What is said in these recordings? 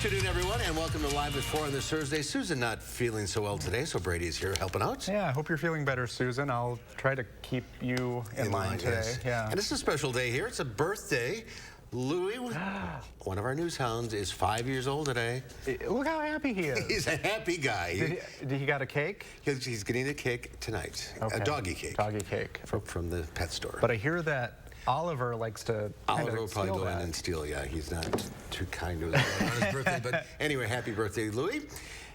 afternoon, everyone, and welcome to Live at 4 on this Thursday. Susan not feeling so well today, so Brady's here helping out. Yeah, I hope you're feeling better, Susan. I'll try to keep you in line today. Yes. Yeah. And it's a special day here. It's a birthday. Louis, one of our news hounds, is 5 years old today. Look how happy he is. He's a happy guy. Did he got a cake? He's getting a cake tonight. Okay. A doggy cake. Doggy cake. From the pet store. But I hear that Oliver likes to Oliver will probably go in and steal. Yeah, he's not too kind to his, on his birthday. But anyway, happy birthday, Louis.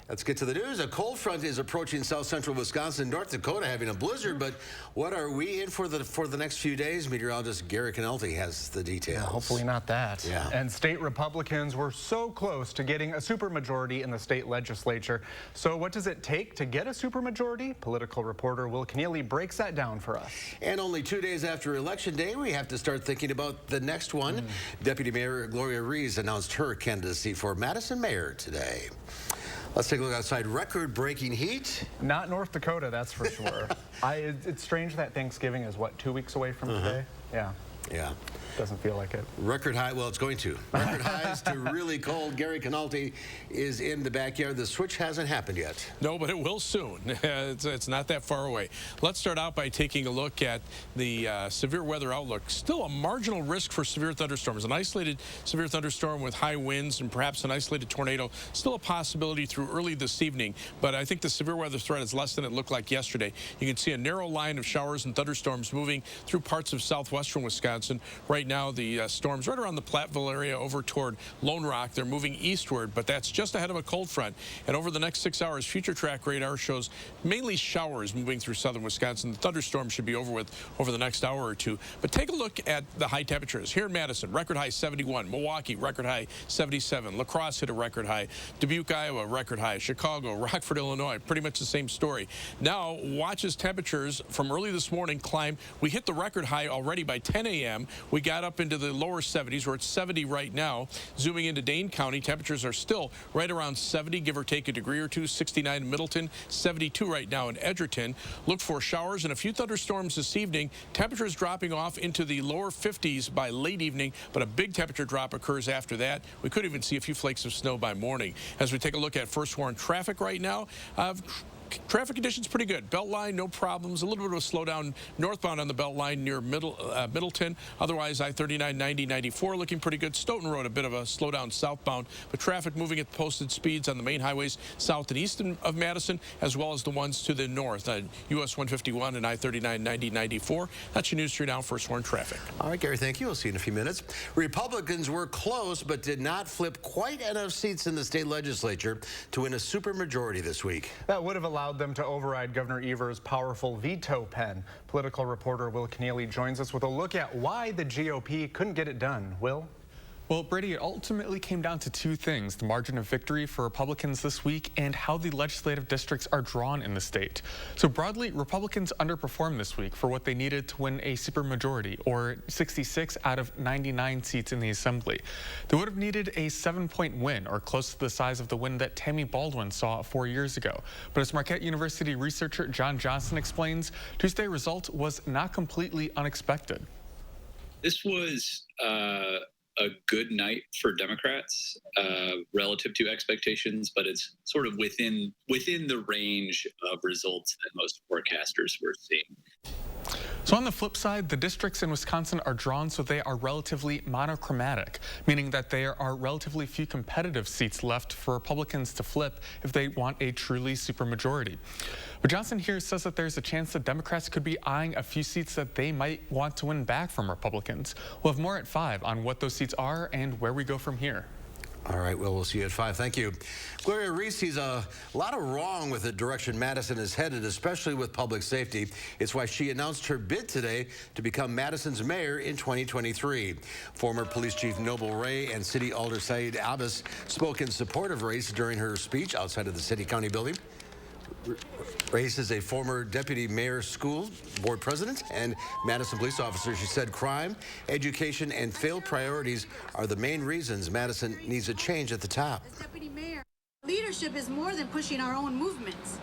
Let's get to the news. A cold front is approaching south central Wisconsin, North Dakota, having a blizzard. But what are we in for the next few days? Meteorologist Gary Canelti has the details. Yeah, hopefully not that. Yeah. And state Republicans were so close to getting a supermajority in the state legislature. So what does it take to get a supermajority? Political reporter Will Keneally breaks that down for us. And only 2 days after Election Day, we have to start thinking about the next one. Deputy Mayor Gloria Reese announced her candidacy for Madison mayor today. Let's take a look outside. Record-breaking heat. Not North Dakota, that's for sure. It's strange that Thanksgiving is, what, 2 weeks away from today? Yeah. Yeah. Doesn't feel like it. Record high, well, it's going to. Record highs to really cold. Gary Canelti is in the backyard. The switch hasn't happened yet. No, but it will soon. It's not that far away. Let's start out by taking a look at the severe weather outlook. Still a marginal risk for severe thunderstorms. An isolated severe thunderstorm with high winds and perhaps an isolated tornado. Still a possibility through early this evening, but I think the severe weather threat is less than it looked like yesterday. You can see a narrow line of showers and thunderstorms moving through parts of southwestern Wisconsin. Right now, the storms right around the Platteville area over toward Lone Rock. They're moving eastward, but that's just ahead of a cold front. And over the next 6 hours, future track radar shows mainly showers moving through southern Wisconsin. The thunderstorms should be over with over the next hour or two. But take a look at the high temperatures. Here in Madison, record high 71. Milwaukee, record high 77. La Crosse hit a record high. Dubuque, Iowa, record high. Chicago, Rockford, Illinois, pretty much the same story. Now, watch as temperatures from early this morning climb. We hit the record high already by 10 a.m. We got up into the lower 70s. We're at 70 right now. Zooming into Dane County, temperatures are still right around 70, give or take a degree or two. 69 in Middleton, 72 right now in Edgerton. Look for showers and a few thunderstorms this evening. Temperatures dropping off into the lower 50s by late evening, but a big temperature drop occurs after that. We could even see a few flakes of snow by morning. As we take a look at first warn traffic right now, traffic conditions pretty good. Beltline, no problems. A little bit of a slowdown northbound on the Beltline near Middleton. Otherwise, I-39, 90, 94 looking pretty good. Stoughton Road, a bit of a slowdown southbound. But traffic moving at posted speeds on the main highways south and east of Madison, as well as the ones to the north. US 151 and I-39, 90, 94. That's your news through now. First warn traffic. All right, Gary, thank you. We'll see you in a few minutes. Republicans were close, but did not flip quite enough seats in the state legislature to win a supermajority this week. That would have allowed them to override Governor Evers' powerful veto pen. Political reporter Will Keneally joins us with a look at why the GOP couldn't get it done. Will? Well, Brady, it ultimately came down to two things: the margin of victory for Republicans this week and how the legislative districts are drawn in the state. So broadly, Republicans underperformed this week for what they needed to win a supermajority, or 66 out of 99 seats in the assembly. They would have needed a 7-point win, or close to the size of the win that Tammy Baldwin saw 4 years ago. But as Marquette University researcher John Johnson explains, Tuesday's result was not completely unexpected. This was a good night for Democrats relative to expectations, but it's sort of within the range of results that most forecasters were seeing. So on the flip side, the districts in Wisconsin are drawn so they are relatively monochromatic, meaning that there are relatively few competitive seats left for Republicans to flip if they want a truly supermajority. But Johnson here says that there's a chance that Democrats could be eyeing a few seats that they might want to win back from Republicans. We'll have more at 5 on what those seats are and where we go from here. All right, well, we'll see you at 5. Thank you. Gloria Reese sees a lot of wrong with the direction Madison is headed, especially with public safety. It's why she announced her bid today to become Madison's mayor in 2023. Former Police Chief Noble Ray and City Alder Saeed Abbas spoke in support of Reese during her speech outside of the City-County building. Reese is a former deputy mayor, school board president, and Madison police officer. She said crime, education, and failed priorities are the main reasons Madison needs a change at the top. As deputy mayor, leadership is more than pushing our own movements.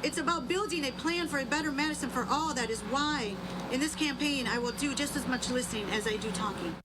It's about building a plan for a better Madison for all. That is why, in this campaign, I will do just as much listening as I do talking.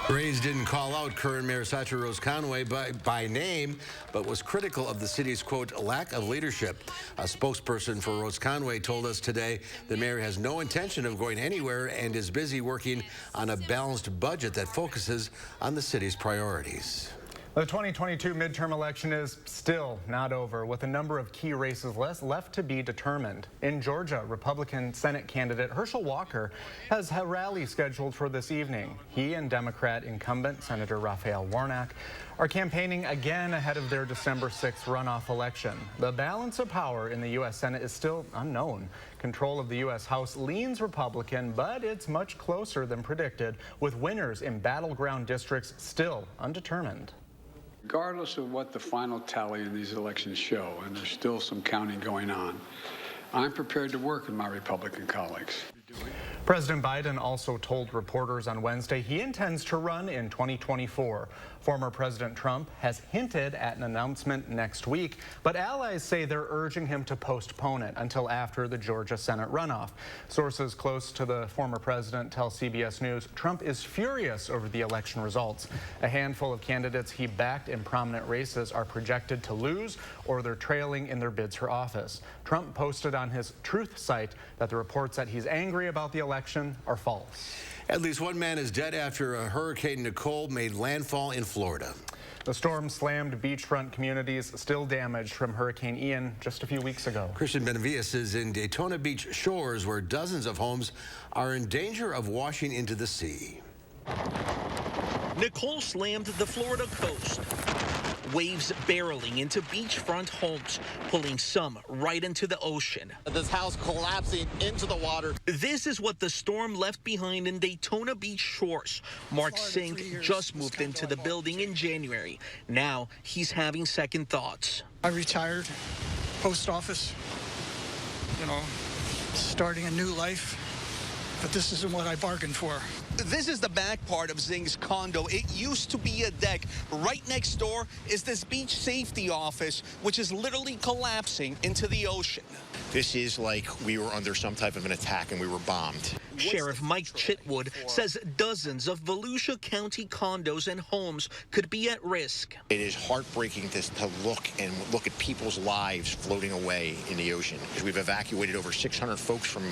Graves didn't call out current Mayor Sacha Rose Conway by name, but was critical of the city's, quote, lack of leadership. A spokesperson for Rose Conway told us today the mayor has no intention of going anywhere and is busy working on a balanced budget that focuses on the city's priorities. The 2022 midterm election is still not over, with a number of key races left to be determined. In Georgia, Republican Senate candidate Herschel Walker has a rally scheduled for this evening. He and Democrat incumbent Senator Raphael Warnock are campaigning again ahead of their December 6th runoff election. The balance of power in the U.S. Senate is still unknown. Control of the U.S. House leans Republican, but it's much closer than predicted, with winners in battleground districts still undetermined. Regardless of what the final tally in these elections show, and there's still some counting going on, I'm prepared to work with my Republican colleagues. President Biden also told reporters on Wednesday he intends to run in 2024. Former President Trump has hinted at an announcement next week, but allies say they're urging him to postpone it until after the Georgia Senate runoff. Sources close to the former president tell CBS News Trump is furious over the election results. A handful of candidates he backed in prominent races are projected to lose, or they're trailing in their bids for office. Trump posted on his Truth site that the reports that he's angry about the election are false. At least one man is dead after a Hurricane Nicole made landfall in Florida. The storm slammed beachfront communities still damaged from Hurricane Ian just a few weeks ago. Christian Benavides is in Daytona Beach shores, where dozens of homes are in danger of washing into the sea. Nicole slammed the Florida coast. Waves barreling into beachfront homes, pulling some right into the ocean. This house collapsing into the water. This is what the storm left behind in Daytona Beach shores. Mark Sink just moved into the building in January. Now he's having second thoughts. I retired, post office, starting a new life, but this isn't what I bargained for. This is the back part of Zing's condo. It used to be a deck. Right next door is this beach safety office, which is literally collapsing into the ocean. This is like we were under some type of an attack and we were bombed. Sheriff Mike Chitwood says dozens of Volusia County condos and homes could be at risk. It is heartbreaking to look at people's lives floating away in the ocean. We've evacuated over 600 folks from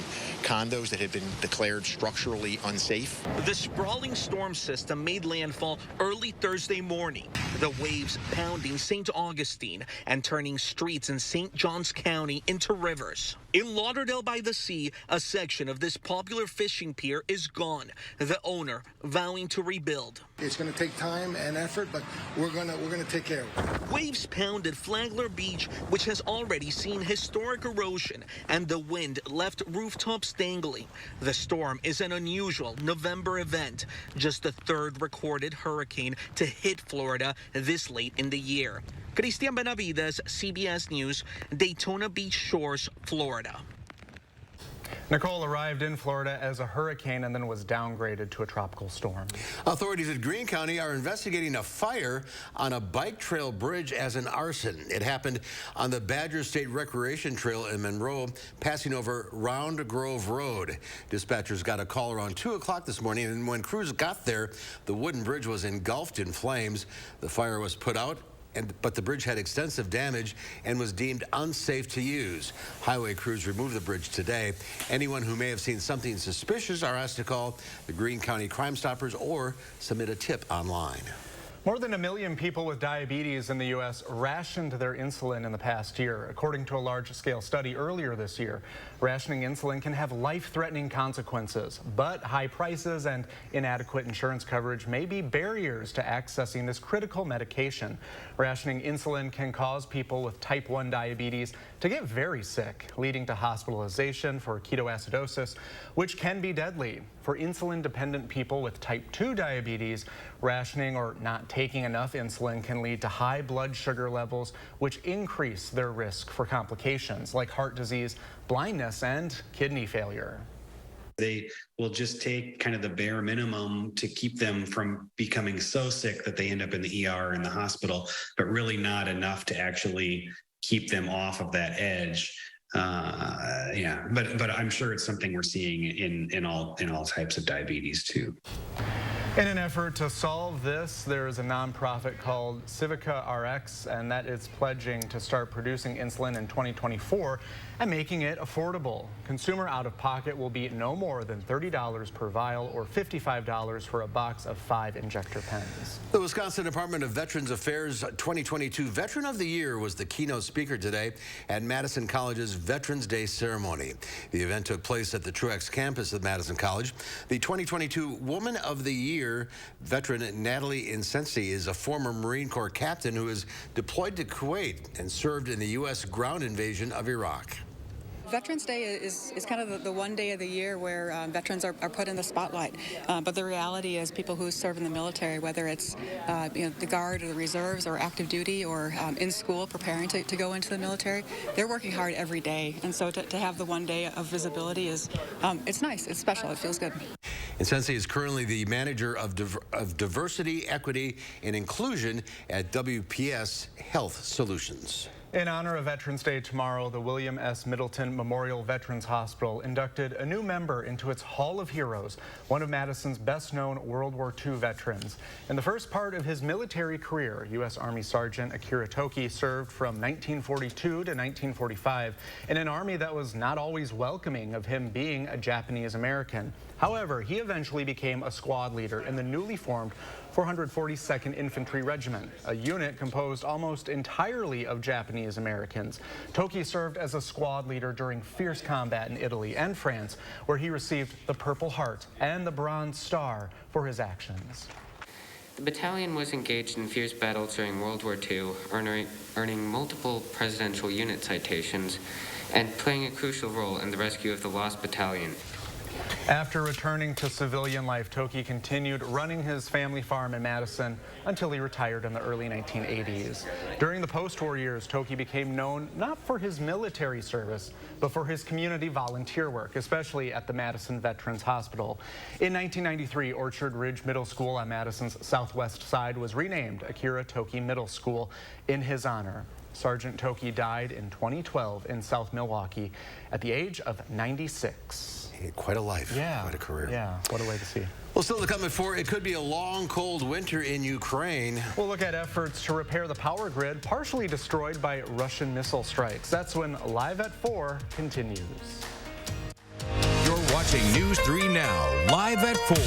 condos that had been declared structurally unsafe. The sprawling storm system made landfall early Thursday morning. The waves pounding St. Augustine and turning streets in St. Johns County into rivers. In Lauderdale by the Sea, a section of this popular fishing pier is gone. The owner vowing to rebuild. It's going to take time and effort, but we're going to take care of it. Waves pounded Flagler Beach, which has already seen historic erosion, and the wind left rooftops dangling. The storm is an unusual November event, just the third recorded hurricane to hit Florida this late in the year. Christian Benavides, CBS News, Daytona Beach Shores, Florida. Nicole arrived in Florida as a hurricane and then was downgraded to a tropical storm. Authorities at Greene County are investigating a fire on a bike trail bridge as an arson. It happened on the Badger State Recreation Trail in Monroe, passing over Round Grove Road. Dispatchers got a call around 2 o'clock this morning, and when crews got there, the wooden bridge was engulfed in flames. The fire was put out, but the bridge had extensive damage and was deemed unsafe to use. Highway crews removed the bridge today. Anyone who may have seen something suspicious are asked to call the Greene County Crime Stoppers or submit a tip online. More than 1 million people with diabetes in the U.S. rationed their insulin in the past year. According to a large-scale study earlier this year, rationing insulin can have life-threatening consequences, but high prices and inadequate insurance coverage may be barriers to accessing this critical medication. Rationing insulin can cause people with type 1 diabetes to get very sick, leading to hospitalization for ketoacidosis, which can be deadly. For insulin-dependent people with type 2 diabetes, rationing or not taking enough insulin can lead to high blood sugar levels, which increase their risk for complications like heart disease, blindness, and kidney failure. They will just take kind of the bare minimum to keep them from becoming so sick that they end up in the ER or in the hospital, but really not enough to actually keep them off of that edge. But I'm sure it's something we're seeing in all types of diabetes too. In an effort to solve this, there is a nonprofit called Civica RX, and that is pledging to start producing insulin in 2024 and making it affordable. Consumer out-of-pocket will be no more than $30 per vial or $55 for a box of 5 injector pens. The Wisconsin Department of Veterans Affairs 2022 Veteran of the Year was the keynote speaker today at Madison College's Veterans Day ceremony. The event took place at the Truex campus of Madison College. The 2022 Woman of the Year veteran Natalie Insensi is a former Marine Corps captain who is deployed to Kuwait and served in the U.S. ground invasion of Iraq. Veterans Day is kind of the one day of the year where veterans are put in the spotlight. But the reality is people who serve in the military, whether it's the Guard or the Reserves or active duty or in school preparing to go into the military, they're working hard every day. And so to have the one day of visibility is, it's nice, it's special, it feels good. Insensi is currently the manager of diversity, equity, and inclusion at WPS Health Solutions. In honor of Veterans Day tomorrow, the William S. Middleton Memorial Veterans Hospital inducted a new member into its Hall of Heroes, one of Madison's best-known World War II veterans. In the first part of his military career, U.S. Army Sergeant Akira Toki served from 1942 to 1945 in an army that was not always welcoming of him being a Japanese American. However, he eventually became a squad leader in the newly formed 442nd Infantry Regiment, a unit composed almost entirely of Japanese Americans. Toki served as a squad leader during fierce combat in Italy and France, where he received the Purple Heart and the Bronze Star for his actions. The battalion was engaged in fierce battles during World War II, earning multiple presidential unit citations and playing a crucial role in the rescue of the Lost Battalion. After returning to civilian life, Toki continued running his family farm in Madison until he retired in the early 1980s. During the post-war years, Toki became known not for his military service, but for his community volunteer work, especially at the Madison Veterans Hospital. In 1993, Orchard Ridge Middle School on Madison's southwest side was renamed Akira Toki Middle School in his honor. Sergeant Toki died in 2012 in South Milwaukee at the age of 96. Quite a life, yeah, quite a career. Yeah, what a way to see. Well, still to come at 4, it could be a long, cold winter in Ukraine. We'll look at efforts to repair the power grid partially destroyed by Russian missile strikes. That's when Live at 4 continues. You're watching News 3 Now, Live at 4.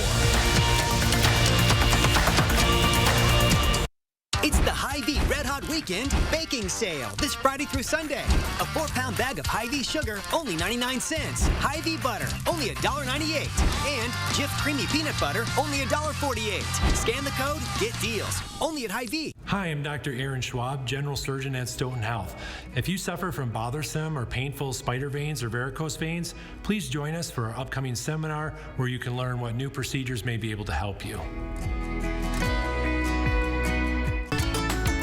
It's the Hy-Vee Red Hot Weekend Baking Sale this Friday through Sunday. A 4-pound bag of Hy-Vee sugar, only 99 cents. Hy-Vee butter, only $1.98. And Jif Creamy Peanut Butter, only $1.48. Scan the code, get deals. Only at Hy-Vee. Hi, I'm Dr. Aaron Schwab, General Surgeon at Stoughton Health. If you suffer from bothersome or painful spider veins or varicose veins, please join us for our upcoming seminar where you can learn what new procedures may be able to help you.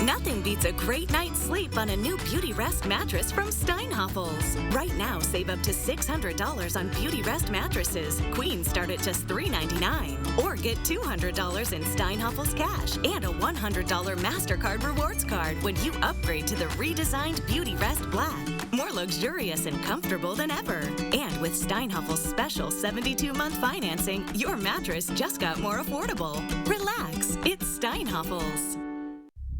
Nothing beats a great night's sleep on a new Beauty Rest mattress from Steinhoffels. Right now, save up to $600 on Beauty Rest mattresses. Queens start at just $399. Or get $200 in Steinhoffels cash and a $100 MasterCard rewards card when you upgrade to the redesigned Beauty Rest Black. More luxurious and comfortable than ever. And with Steinhoffels' special 72-month financing, your mattress just got more affordable. Relax, it's Steinhoffels.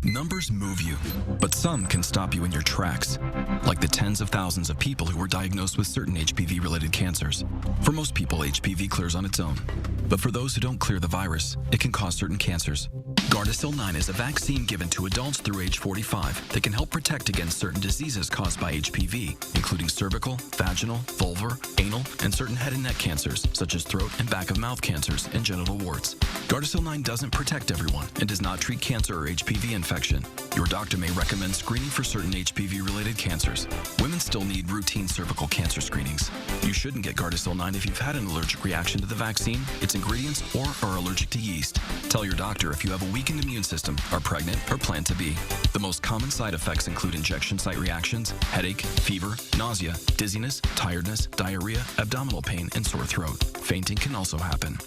Numbers move you, but some can stop you in your tracks, like the tens of thousands of people who were diagnosed with certain HPV-related cancers. For most people, HPV clears on its own, but for those who don't clear the virus, it can cause certain cancers. Gardasil 9 is a vaccine given to adults through age 45 that can help protect against certain diseases caused by HPV, including cervical, vaginal, vulvar, anal, and certain head and neck cancers, such as throat and back of mouth cancers and genital warts. Gardasil 9 doesn't protect everyone and does not treat cancer or HPV infection. Your doctor may recommend screening for certain HPV-related cancers. Women still need routine cervical cancer screenings. You shouldn't get Gardasil 9 if you've had an allergic reaction to the vaccine, its ingredients, or are allergic to yeast. Tell your doctor if you have a weakened immune system, are pregnant, or plan to be. The most common side effects include injection site reactions, headache, fever, nausea, dizziness, tiredness, diarrhea, abdominal pain, and sore throat. Fainting can also happen.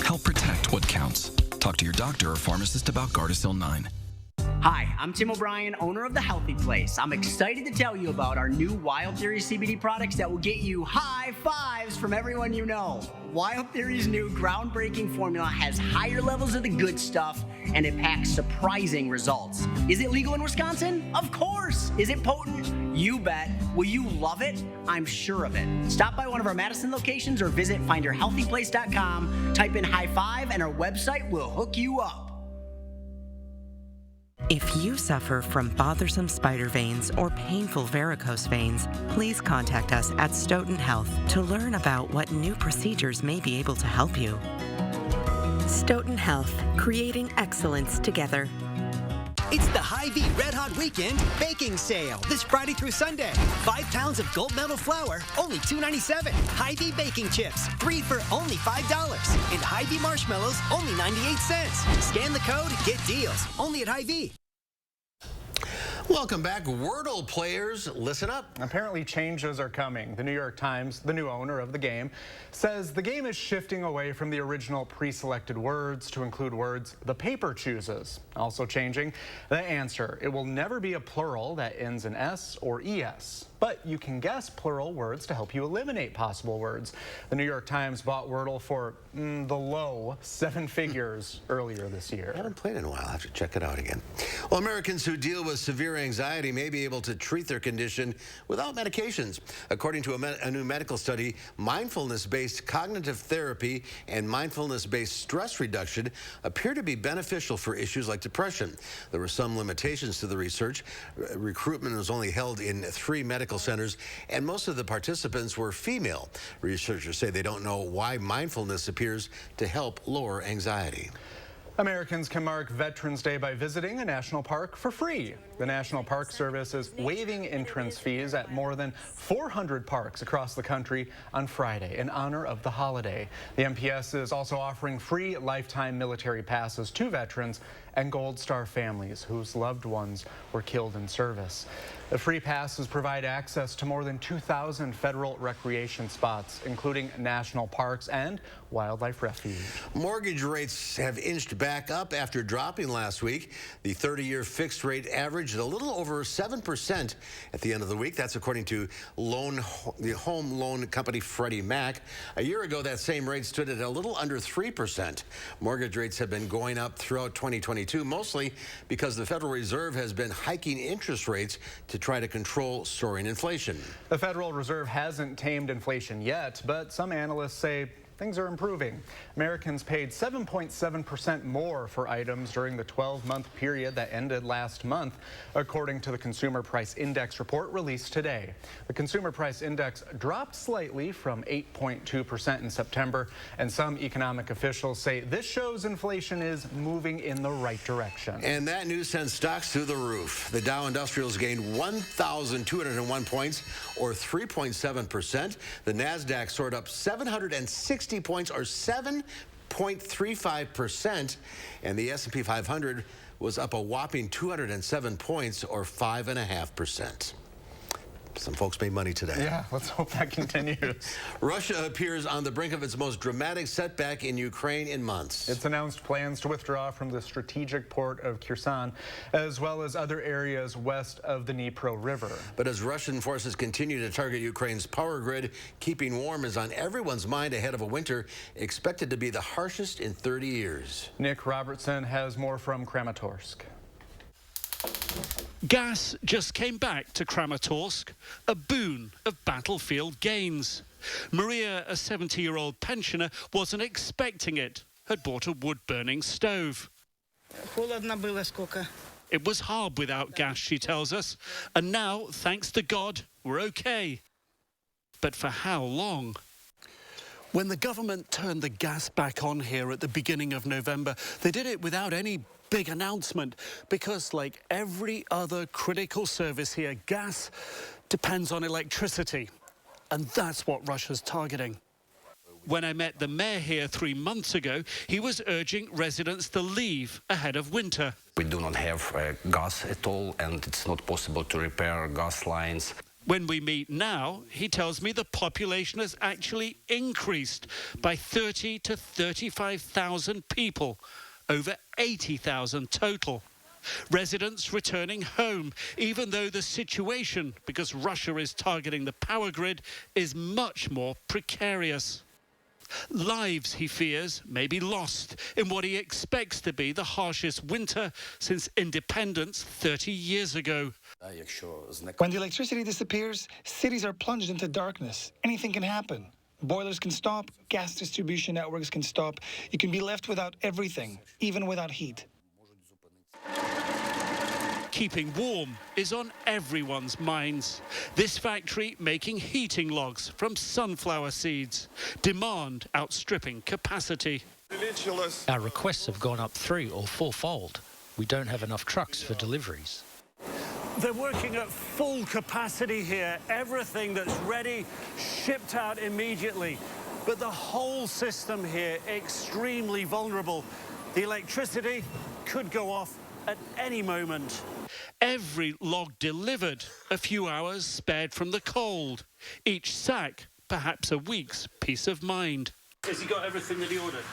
Help protect what counts. Talk to your doctor or pharmacist about Gardasil 9. Hi, I'm Tim O'Brien, owner of The Healthy Place. I'm excited to tell you about our new Wild Theory CBD products that will get you high fives from everyone you know. Wild Theory's new groundbreaking formula has higher levels of the good stuff, and it packs surprising results. Is it legal in Wisconsin? Of course. Is it potent? You bet. Will you love it? I'm sure of it. Stop by one of our Madison locations or visit findyourhealthyplace.com, type in high five, and our website will hook you up. If you suffer from bothersome spider veins or painful varicose veins, please contact us at Stoughton Health to learn about what new procedures may be able to help you. Stoughton Health, creating excellence together. It's the Hy-Vee Red Hot Weekend Baking Sale this Friday through Sunday. 5 pounds of gold medal flour, only $2.97. Hy-Vee baking chips, 3 for only $5. And Hy-Vee marshmallows, only 98 cents. Scan the code, get deals, only at Hy-Vee. Welcome back, Wordle players. Listen up. Apparently changes are coming. The New York Times, the new owner of the game, says the game is shifting away from the original pre-selected words to include words the paper chooses. Also changing, the answer. It will never be a plural that ends in S or ES. But you can guess plural words to help you eliminate possible words. The New York Times bought Wordle for the low 7 figures earlier this year. I haven't played in a while. I have to check it out again. Well, Americans who deal with severe anxiety may be able to treat their condition without medications. According to a new medical study, mindfulness-based cognitive therapy and mindfulness-based stress reduction appear to be beneficial for issues like depression. There were some limitations to the research. Recruitment was only held in 3 medical centers, and most of the participants were female. Researchers say they don't know why mindfulness appears to help lower anxiety. Americans can mark Veterans Day by visiting a national park for free. The National Park Service is waiving entrance fees at more than 400 parks across the country on Friday in honor of the holiday. The MPS is also offering free lifetime military passes to veterans and Gold Star families whose loved ones were killed in service. The free passes provide access to more than 2,000 federal recreation spots, including national parks and wildlife refuge. Mortgage rates have inched back up after dropping last week. The 30-year fixed rate averaged a little over 7% at the end of the week. That's according to the home loan company Freddie Mac. A year ago, that same rate stood at a little under 3%. Mortgage rates have been going up throughout 2022, mostly because the Federal Reserve has been hiking interest rates to try to control soaring inflation. The Federal Reserve hasn't tamed inflation yet, but some analysts say things are improving. Americans paid 7.7% more for items during the 12-month period that ended last month, according to the Consumer Price Index report released today. The Consumer Price Index dropped slightly from 8.2% in September, and some economic officials say this shows inflation is moving in the right direction. And that news sends stocks through the roof. The Dow Industrials gained 1,201 points, or 3.7%. The NASDAQ soared up 760 points, or 7.35%, and the S&P 500 was up a whopping 207 points, or 5.5%. Some folks made money today. Yeah, let's hope that continues. Russia appears on the brink of its most dramatic setback in Ukraine in months. It's announced plans to withdraw from the strategic port of Kherson, as well as other areas west of the Dnipro River. But as Russian forces continue to target Ukraine's power grid, keeping warm is on everyone's mind ahead of a winter expected to be the harshest in 30 years. Nick Robertson has more from Kramatorsk. Gas just came back to Kramatorsk, a boon of battlefield gains. Maria, a 70-year-old pensioner, wasn't expecting it, had bought a wood-burning stove. It was hard without gas, she tells us, and now, thanks to God, we're okay. But for how long? When the government turned the gas back on here at the beginning of November, they did it without any big announcement because, like every other critical service here, gas depends on electricity. And that's what Russia's targeting. When I met the mayor here 3 months ago, he was urging residents to leave ahead of winter. We do not have gas at all, and it's not possible to repair gas lines. When we meet now, he tells me the population has actually increased by 30 to 35,000 people, over 80,000 total. Residents returning home, even though the situation, because Russia is targeting the power grid, is much more precarious. Lives, he fears, may be lost in what he expects to be the harshest winter since independence 30 years ago. When the electricity disappears, cities are plunged into darkness. Anything can happen. Boilers can stop, gas distribution networks can stop. You can be left without everything, even without heat. Keeping warm is on everyone's minds. This factory making heating logs from sunflower seeds. Demand outstripping capacity. Our requests have gone up 3- or 4-fold. We don't have enough trucks for deliveries. They're working at full capacity here. Everything that's ready, shipped out immediately. But the whole system here, extremely vulnerable. The electricity could go off at any moment. Every log delivered, a few hours spared from the cold. Each sack, perhaps a week's peace of mind. Has he got everything that he ordered?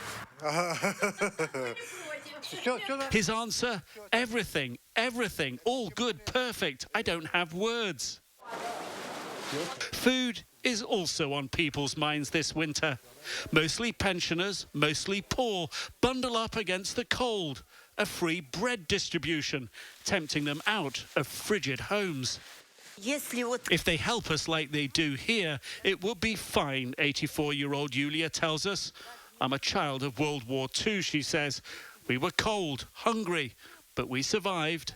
His answer, everything, everything, all good, perfect. I don't have words. Food is also on people's minds this winter. Mostly pensioners, mostly poor, bundle up against the cold. A free bread distribution, tempting them out of frigid homes. If they help us like they do here, it would be fine, 84-year-old Yulia tells us. I'm a child of World War II, she says. We were cold, hungry, but we survived.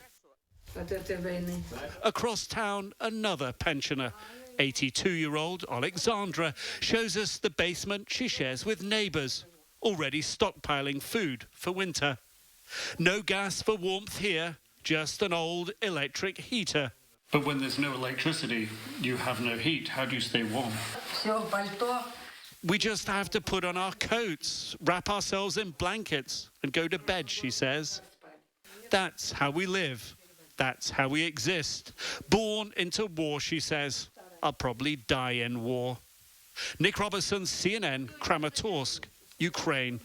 Across town, another pensioner, 82-year-old Alexandra, shows us the basement she shares with neighbours, already stockpiling food for winter. No gas for warmth here, just an old electric heater. But when there's no electricity, you have no heat. How do you stay warm? We just have to put on our coats, wrap ourselves in blankets, and go to bed, she says. That's how we live. That's how we exist. Born into war, she says. I'll probably die in war. Nick Robertson, CNN, Kramatorsk, Ukraine.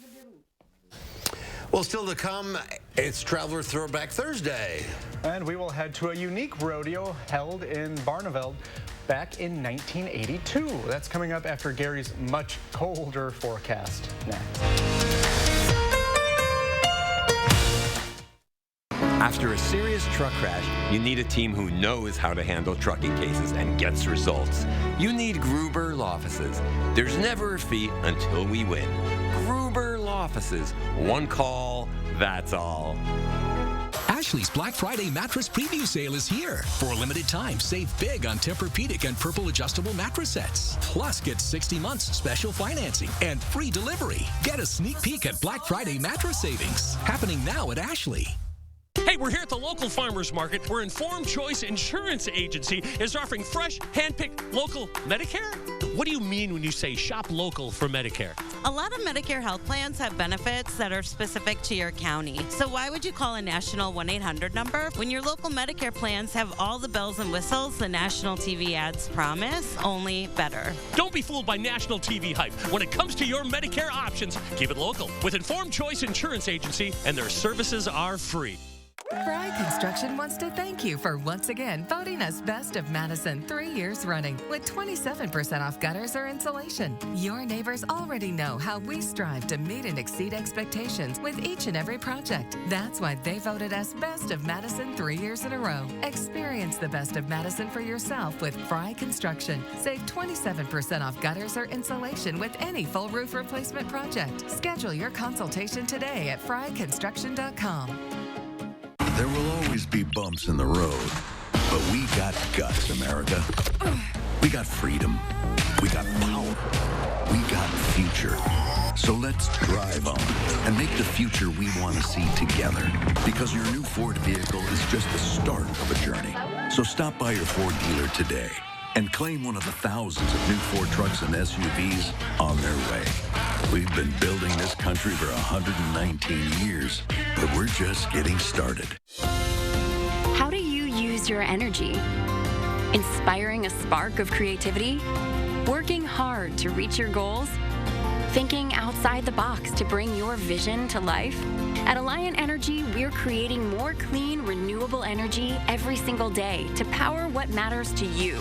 Well, still to come, it's Traveler Throwback Thursday. And we will head to a unique rodeo held in Barneveld back in 1982. That's coming up after Gary's much colder forecast next. After a serious truck crash, you need a team who knows how to handle trucking cases and gets results. You need Gruber Law Offices. There's never a fee until we win. Gruber Law Offices. One call, that's all. Ashley's Black Friday mattress preview sale is here. For a limited time, save big on Tempur-Pedic and Purple adjustable mattress sets. Plus, get 60 months special financing and free delivery. Get a sneak peek at Black Friday mattress savings. Happening now at Ashley. Hey, we're here at the local farmers market where Informed Choice Insurance Agency is offering fresh, hand-picked local Medicare. What do you mean when you say shop local for Medicare? A lot of Medicare health plans have benefits that are specific to your county. So why would you call a national 1-800 number when your local Medicare plans have all the bells and whistles the national TV ads promise, only better? Don't be fooled by national TV hype. When it comes to your Medicare options, keep it local with Informed Choice Insurance Agency, and their services are free. Fry Construction wants to thank you for once again voting us Best of Madison 3 years running with 27% off gutters or insulation. Your neighbors already know how we strive to meet and exceed expectations with each and every project. That's why they voted us Best of Madison 3 years in a row. Experience the Best of Madison for yourself with Fry Construction. Save 27% off gutters or insulation with any full roof replacement project. Schedule your consultation today at fryconstruction.com. There will always be bumps in the road, but we got guts, America. We got freedom. We got power. We got future. So let's drive on and make the future we want to see together. Because your new Ford vehicle is just the start of a journey. So stop by your Ford dealer today and claim one of the thousands of new Ford trucks and SUVs on their way. We've been building this country for 119 years, but we're just getting started. How do you use your energy? Inspiring a spark of creativity? Working hard to reach your goals? Thinking outside the box to bring your vision to life? At Alliant Energy, we're creating more clean, renewable energy every single day to power what matters to you.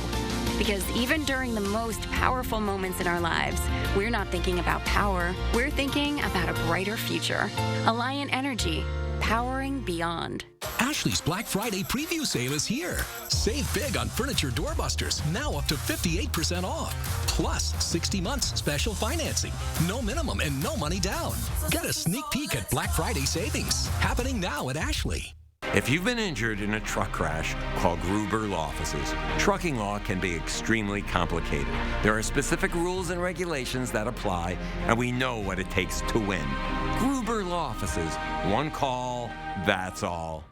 Because even during the most powerful moments in our lives, we're not thinking about power, we're thinking about a brighter future. Alliant Energy, powering beyond. Ashley's Black Friday preview sale is here. Save big on furniture doorbusters, now up to 58% off. Plus, 60 months special financing, no minimum and no money down. Get a sneak peek at Black Friday savings, happening now at Ashley. If you've been injured in a truck crash, call Gruber Law Offices. Trucking law can be extremely complicated. There are specific rules and regulations that apply, and we know what it takes to win. Gruber Law Offices. One call, that's all.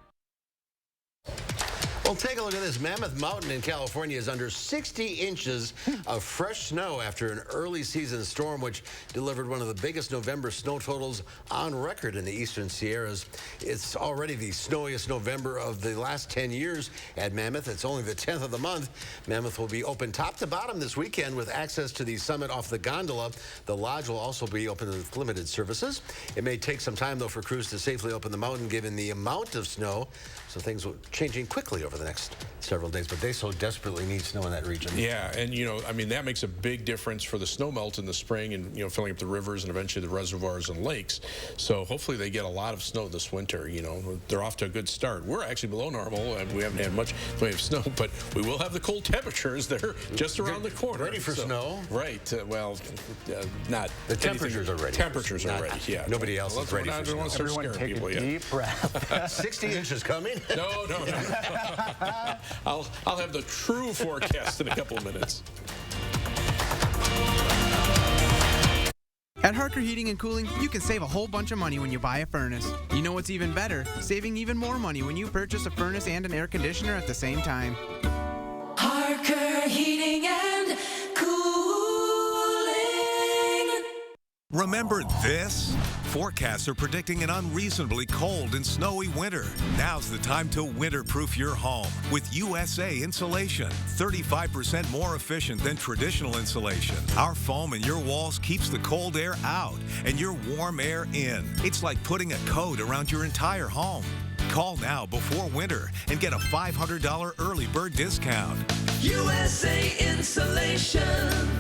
Well, take a look at this. Mammoth Mountain in California is under 60 inches of fresh snow after an early season storm, which delivered one of the biggest November snow totals on record in the eastern Sierras. It's already the snowiest November of the last 10 years at Mammoth. It's only the 10th of the month. Mammoth will be open top to bottom this weekend with access to the summit off the gondola. The lodge will also be open with limited services. It may take some time, though, for crews to safely open the mountain given the amount of snow. So things will changing quickly over the next several days, but they so desperately need snow in that region. Yeah, and I mean, that makes a big difference for the snow melt in the spring and, filling up the rivers and eventually the reservoirs and lakes. So hopefully they get a lot of snow this winter. They're off to a good start. We're actually below normal, and we haven't had much in the way of snow, but we will have the cold temperatures that are just around the corner. Ready for snow? Right. Not. The temperatures are ready. Temperatures are ready, yeah. Nobody else is ready for snow. Everyone take a deep breath. 60 inches coming? No. I'll have the true forecast in a couple of minutes. At Harker Heating and Cooling, you can save a whole bunch of money when you buy a furnace. You know what's even better? Saving even more money when you purchase a furnace and an air conditioner at the same time. Harker Heating and Cooling. Remember this? Forecasts are predicting an unreasonably cold and snowy winter. Now's the time to winter-proof your home with USA Insulation. 35% more efficient than traditional insulation. Our foam in your walls keeps the cold air out and your warm air in. It's like putting a coat around your entire home. Call now before winter and get a $500 early bird discount. USA Insulation.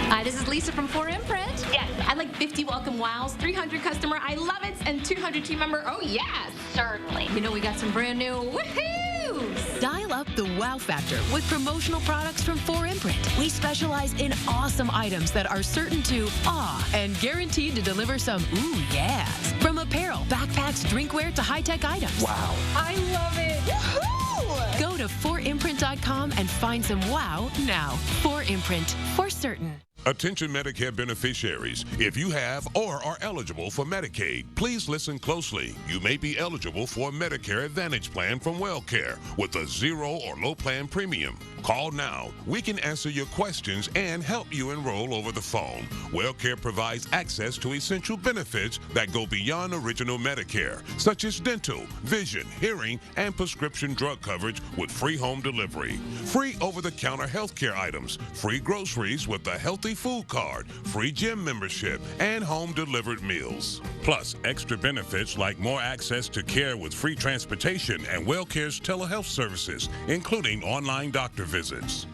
Hi, this is Lisa from 4 Imprint. Yes. I'd like 50 welcome wows, 300 customer I love it, and 200 team member oh yes. Certainly. We got some brand new woohoos. Dial up the wow factor with promotional products from 4 Imprint. We specialize in awesome items that are certain to awe and guaranteed to deliver some ooh yes. From apparel, backpacks, drinkware to high-tech items. Wow. I love it. Woohoo! Go to 4imprint.com and find some wow now. 4 Imprint, for certain. Attention Medicare beneficiaries. If you have or are eligible for Medicaid, please listen closely. You may be eligible for a Medicare Advantage plan from WellCare with a zero or low plan premium. Call now. We can answer your questions and help you enroll over the phone. WellCare provides access to essential benefits that go beyond original Medicare, such as dental, vision, hearing, and prescription drug coverage with free home delivery, free over-the-counter healthcare items, free groceries with a healthy food card, free gym membership, and home-delivered meals. Plus, extra benefits like more access to care with free transportation and WellCare's telehealth services, including online doctor visits.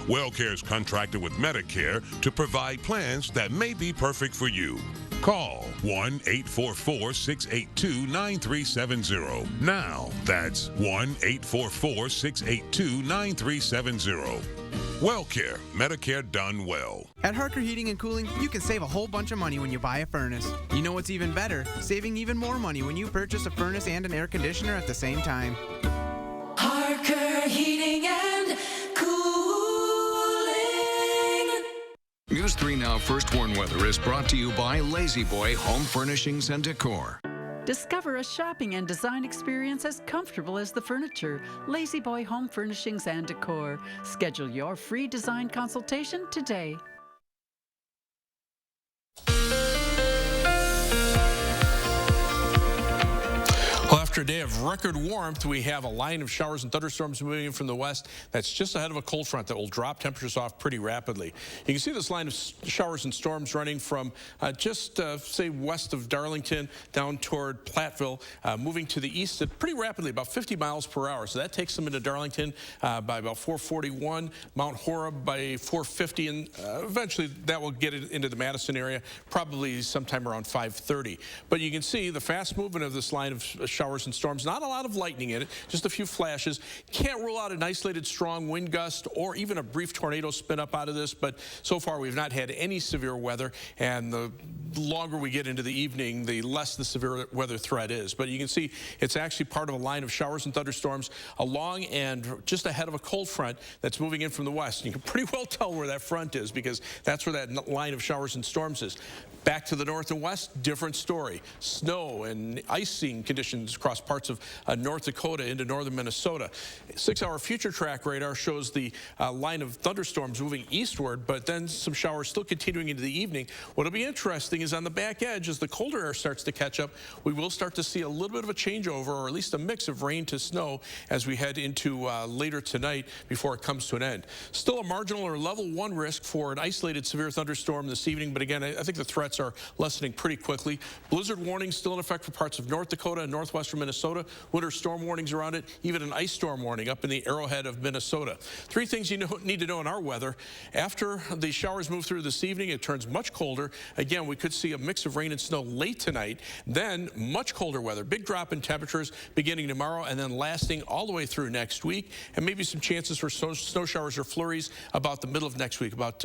WellCare is contracted with Medicare to provide plans that may be perfect for you. Call 1-844-682-9370. Now, that's 1-844-682-9370. WellCare, Medicare done well. At Harker Heating and Cooling, you can save a whole bunch of money when you buy a furnace. You know what's even better? Saving even more money when you purchase a furnace and an air conditioner at the same time. Harker Heating and Cooling. News 3 Now First Warn Weather is brought to you by Lazy Boy Home Furnishings and Decor. Discover a shopping and design experience as comfortable as the furniture. Lazy Boy Home Furnishings and Decor. Schedule your free design consultation today. Well, after After a day of record warmth, we have a line of showers and thunderstorms moving in from the west. That's just ahead of a cold front that will drop temperatures off pretty rapidly. You can see this line of showers and storms running from say west of Darlington down toward Platteville, moving to the east at pretty rapidly, about 50 miles per hour. So that takes them into Darlington by about 4:41, Mount Horeb by 4:50, and eventually that will get it into the Madison area, probably sometime around 5:30. But you can see the fast movement of this line of showers and storms, not a lot of lightning in it, just a few flashes. Can't rule out an isolated strong wind gust or even a brief tornado spin up out of this, but so far we've not had any severe weather, and the longer we get into the evening, the less the severe weather threat is. But you can see it's actually part of a line of showers and thunderstorms along and just ahead of a cold front that's moving in from the west. You can pretty well tell where that front is because that's where that line of showers and storms is. Back to the north and west, different story. Snow and icing conditions across parts of North Dakota into northern Minnesota. 6-hour future track radar shows the line of thunderstorms moving eastward, but then some showers still continuing into the evening. What'll be interesting is on the back edge, as the colder air starts to catch up, we will start to see a little bit of a changeover, or at least a mix of rain to snow as we head into later tonight before it comes to an end. Still a marginal or level 1 risk for an isolated severe thunderstorm this evening, but again, I think the threats are lessening pretty quickly. Blizzard warnings still in effect for parts of North Dakota and northwestern Minnesota. Winter storm warnings around it, even an ice storm warning up in the Arrowhead of Minnesota. 3 things you need to know in our weather. After the showers move through this evening, it turns much colder. Again, we could see a mix of rain and snow late tonight, then much colder weather. Big drop in temperatures beginning tomorrow and then lasting all the way through next week, and maybe some chances for snow showers or flurries about the middle of next week, about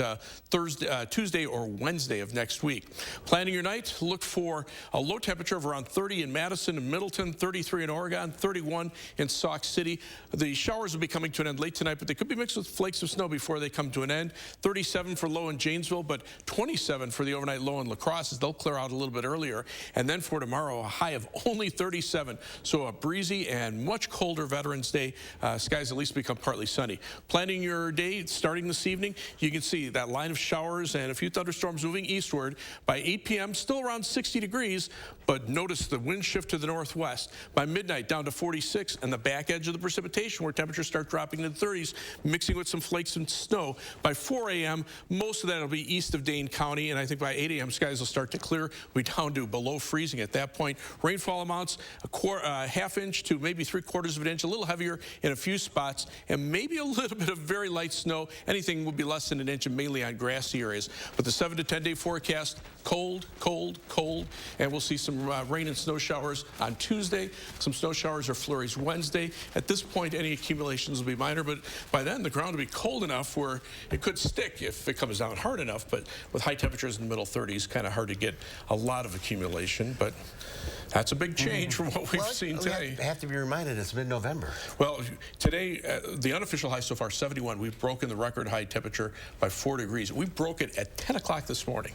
Tuesday or Wednesday of next week. Planning your night, look for a low temperature of around 30 in Madison and Middleton, 33 in Oregon, 31 in Sauk City. The showers will be coming to an end late tonight, but they could be mixed with flakes of snow before they come to an end. 37 for low in Janesville, but 27 for the overnight low in La Crosse as they'll clear out a little bit earlier. And then for tomorrow, a high of only 37. So a breezy and much colder Veterans Day. Skies at least become partly sunny. Planning your day starting this evening, you can see that line of showers and a few thunderstorms moving eastward. By 8 p.m., still around 60 degrees, but notice the wind shift to the northwest. By midnight, down to 46, and the back edge of the precipitation where temperatures start dropping to the 30s, mixing with some flakes and snow. By 4 a.m., most of that will be east of Dane County, and I think by 8 a.m., skies will start to clear. We'll be down to below freezing at that point. Rainfall amounts, a half inch to maybe 3/4 of an inch, a little heavier in a few spots, and maybe a little bit of very light snow. Anything will be less than an inch, and mainly on grassy areas. But the 7 to 10-day forecast, cold, cold, cold, and we'll see some rain and snow showers on Tuesday, some snow showers or flurries Wednesday. At this point, any accumulations will be minor, but by then the ground will be cold enough where it could stick if it comes down hard enough, but with high temperatures in the middle 30s, kind of hard to get a lot of accumulation, but that's a big change from what we've seen today. We have to be reminded it's mid-November. Well, today, the unofficial high so far, 71. We've broken the record high temperature by 4 degrees. We broke it at 10 o'clock this morning.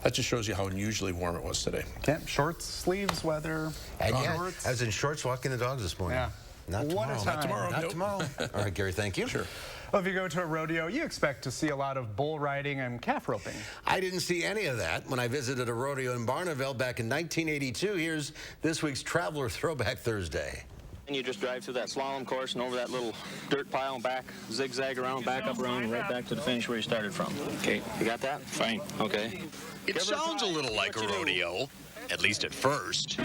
That just shows you how unusually warm it was today. Okay, shorts, sleeves, weather. And yeah, I was in shorts walking the dogs this morning. Yeah. Not tomorrow. Not tomorrow. Not tomorrow. All right, Gary, thank you. Sure. Well, if you go to a rodeo, you expect to see a lot of bull riding and calf roping. I didn't see any of that when I visited a rodeo in Barneville back in 1982. Here's this week's Traveler Throwback Thursday. And you just drive through that slalom course and over that little dirt pile and back, zigzag around, back up around, and right back to the finish where you started from. Okay, you got that? Fine. Okay. It sounds a little like a rodeo, at least at first.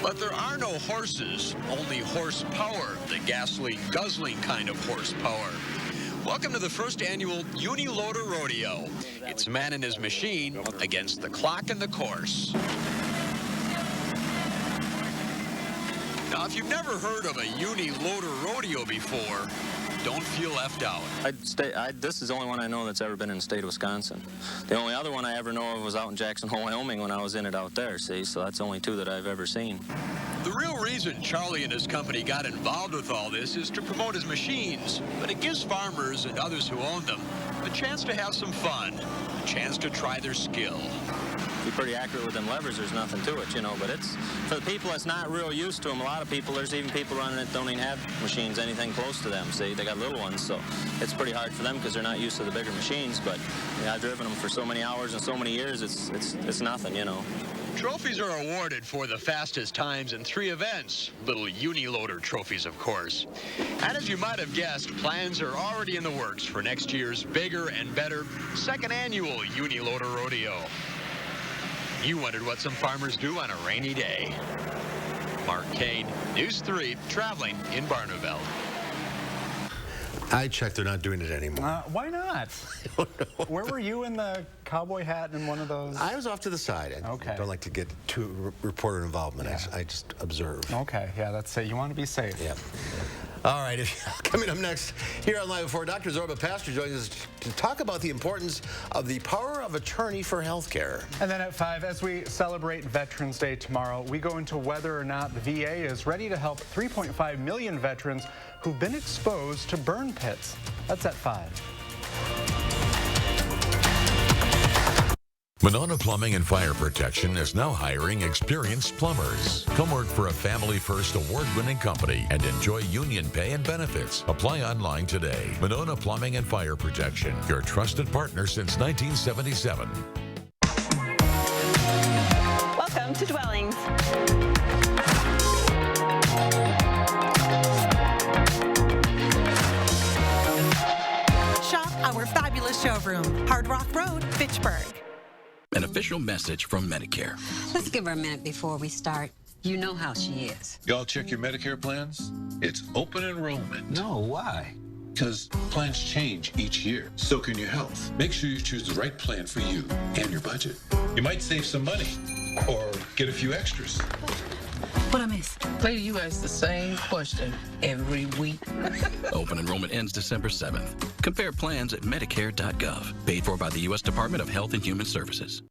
But there are no horses, only horsepower, the gasoline-guzzling kind of horsepower. Welcome to the first annual Uniloader Rodeo. It's man and his machine against the clock and the course. Now, if you've never heard of a Uniloader Rodeo before, don't feel left out. This is the only one I know that's ever been in the state of Wisconsin. The only other one I ever know of was out in Jackson Hole, Wyoming when I was in it out there, see? So that's the only 2 that I've ever seen. The real reason Charlie and his company got involved with all this is to promote his machines, but it gives farmers and others who own them a chance to have some fun, a chance to try their skill. Be pretty accurate with them levers, there's nothing to it, you know, but it's, for the people that's not real used to them, a lot of people, there's even people running it don't even have machines anything close to them, see, they got little ones, so it's pretty hard for them because they're not used to the bigger machines, but yeah, I've driven them for so many hours and so many years, it's nothing, you know. Trophies are awarded for the fastest times in 3 events. Little Uniloader trophies, of course. And as you might have guessed, plans are already in the works for next year's bigger and better 2nd annual Uniloader Rodeo. You wondered what some farmers do on a rainy day. Mark Kane, News 3, traveling in Barneveld. I checked, they're not doing it anymore. Why not? Where were you in the cowboy hat in one of those? I was off to the side. I don't like to get too reporter involvement. Yeah. I just observe. Okay, yeah, that's it. You want to be safe. Yeah. All right, coming up next here on Live at 4, Dr. Zorba Pastor joins us to talk about the importance of the power of attorney for health care. And then at 5, as we celebrate Veterans Day tomorrow, we go into whether or not the VA is ready to help 3.5 million veterans who've been exposed to burn pits. That's at 5. Monona Plumbing and Fire Protection is now hiring experienced plumbers. Come work for a family-first award-winning company and enjoy union pay and benefits. Apply online today. Monona Plumbing and Fire Protection, your trusted partner since 1977. Welcome to Dwellings. Shop our fabulous showroom, Hard Rock Road, Fitchburg. An official message from Medicare. Let's give her a minute before we start. You know how she is. Y'all check your Medicare plans? It's open enrollment. No, why? Because plans change each year. So can your health. Make sure you choose the right plan for you and your budget. You might save some money or get a few extras. What I miss? Lady, you ask the same question every week. Open enrollment ends December 7th. Compare plans at Medicare.gov. Paid for by the U.S. Department of Health and Human Services.